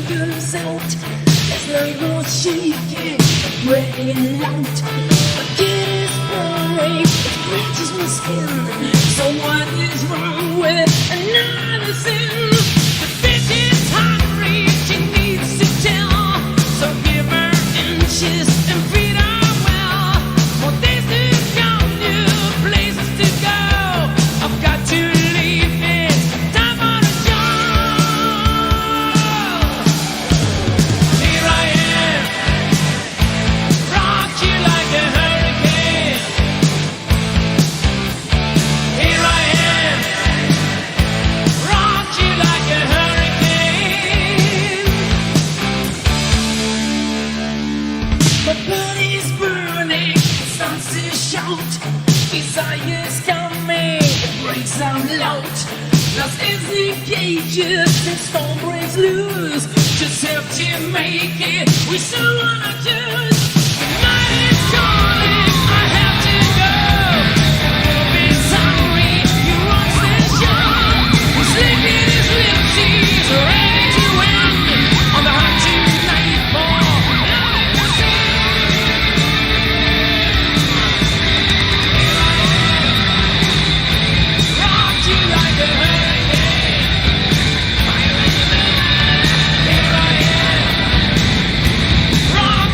shoulders out. There's no more shaking, breaking out. My kid is boring, it bleaches my skin. So what is wrong with another sin? The bitch is hungry, she needs to tell. So give her inches and feed her well. More days to count, new places to go. I've got to leave it, time for the show. Here I am, rock you like a hurricane. Here I am, rock you like a hurricane. My body's burning, it starts to shout. Desire's coming, it breaks out loud. Lost is the cages, the storm breaks loose. Just have to make it, we still wanna choose. The night is calling, I have to go. You'll be sorry, you want session. We're sleeping his lips, he's ready to end. On the hot tonight, boy, nothing to see. Rock you like a hurricane. Here I am. Rock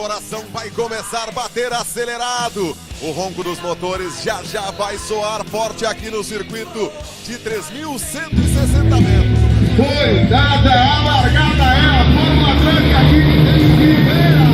coração vai começar a bater acelerado. O ronco dos motores já já vai soar forte aqui no circuito de 3.160 metros. Foi dada a largada, é a Fórmula Truck aqui em Ribeira.